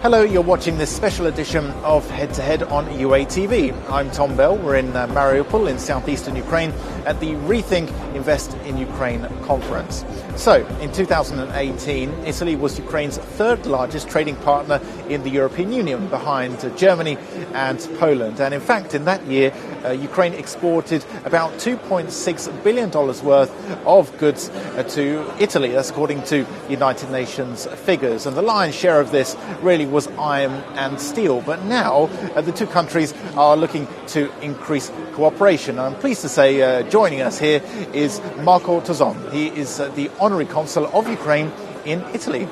Hello, you're watching this special edition of Head to Head on UATV. I'm Tom Bell. We're in Mariupol in southeastern Ukraine at the Rethink Invest in Ukraine conference. So, in 2018, Italy was Ukraine's third largest trading partner in the European Union, behind Germany and Poland. And in fact, in that year, Ukraine exported about $2.6 billion worth of goods to Italy. That's according to United Nations figures. And the lion's share of this really was iron and steel. But now the two countries are looking to increase cooperation. And I'm pleased to say joining us here is Marco Tozon. He is the Honorary Consul of Ukraine in Italy.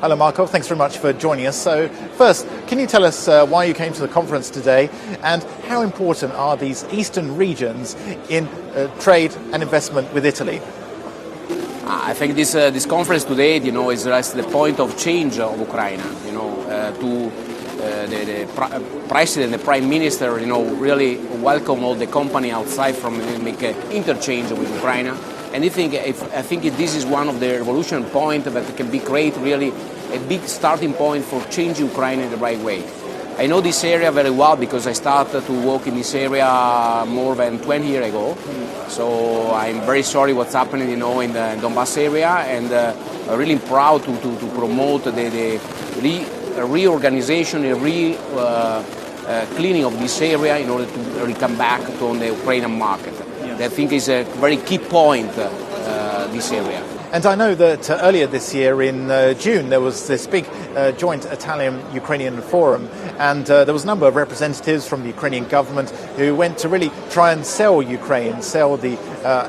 Hello Marco, thanks very much for joining us. So first, can you tell us why you came to the conference today and how important are these eastern regions in trade and investment with Italy? I think this conference today, is just the point of change of Ukraine. To the president, the prime minister, really welcome all the company outside from make an interchange with Ukraine. And I think this is one of the revolution point that can be create really a big starting point for changing Ukraine in the right way. I know this area very well because I started to work in this area more than 20 years ago. So I'm very sorry what's happening, in the Donbass area, and really proud to promote the reorganization, cleaning of this area in order to really come back to the Ukrainian market. I think is a very key point, this area. And I know that earlier this year in June there was this big joint Italian-Ukrainian forum, and there was a number of representatives from the Ukrainian government who went to really try and sell Ukraine, sell the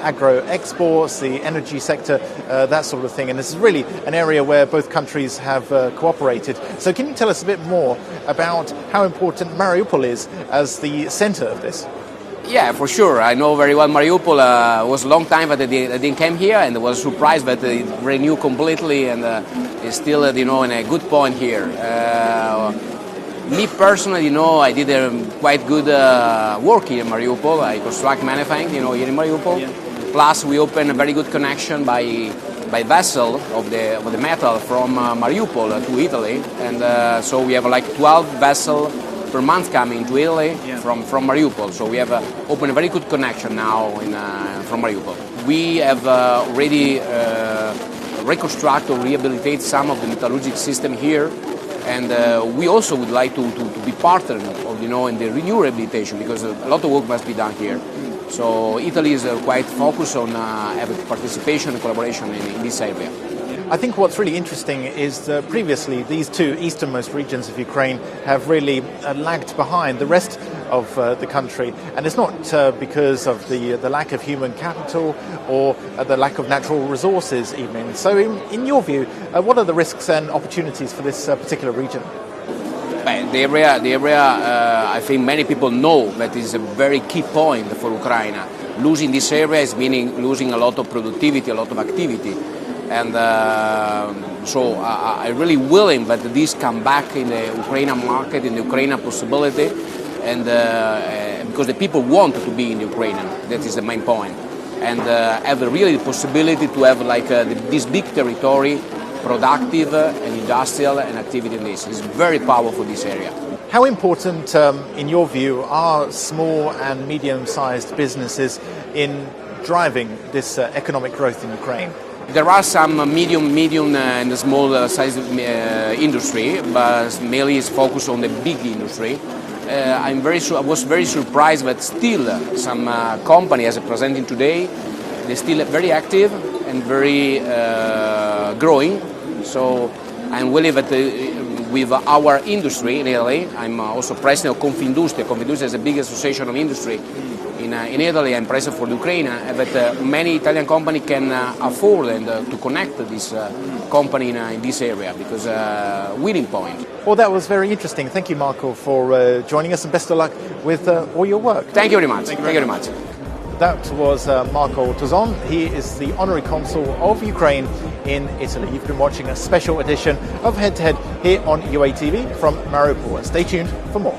agro-exports, the energy sector, that sort of thing. And this is really an area where both countries have cooperated. So can you tell us a bit more about how important Mariupol is as the centre of this? Yeah, for sure. I know very well Mariupol. Was a long time that I didn't come here, and I was surprised that it renewed completely and is still, in a good point here. Me personally, I did a quite good work here in Mariupol. I construct manufacturing, here in Mariupol. Yeah. Plus, we opened a very good connection by vessel of the metal from Mariupol to Italy, and so we have like 12 vessels per month coming to Italy from Mariupol. So we have opened a very good connection now from Mariupol. We have already reconstructed or rehabilitated some of the metallurgic system here, and we also would like to be partner of, in the new rehabilitation, because a lot of work must be done here. So Italy is quite focused on having participation and collaboration in this area. I think what's really interesting is that previously these two easternmost regions of Ukraine have really lagged behind the rest of the country, and it's not because of the lack of human capital or the lack of natural resources even. So in your view, what are the risks and opportunities for this particular region? The area, I think many people know that is a very key point for Ukraine. Losing this area is meaning losing a lot of productivity, a lot of activity. And so I really willing that this come back in the Ukrainian market, in the Ukrainian possibility, and because the people want to be in Ukraine, that is the main point, and have really the possibility to have like this big territory, productive and industrial and activity in this. It's very powerful, this area. How important, in your view, are small and medium-sized businesses in driving this economic growth in Ukraine? There are some medium and small size industry, but mainly is focused on the big industry. I was very surprised that still some company, as presenting today, they're still very active and very growing. So I'm willing that with our industry in Italy, I'm also president of Confindustria. Confindustria is the biggest association of industry in Italy. I'm president for Ukraine, that many Italian companies can afford and to connect this company in this area, because winning point. Well, that was very interesting. Thank you, Marco, for joining us, and best of luck with all your work. Thank you very much. Thank you very much. That was Marco Tozon. He is the Honorary Consul of Ukraine in Italy. You've been watching a special edition of Head to Head here on UATV from Mariupol. Stay tuned for more.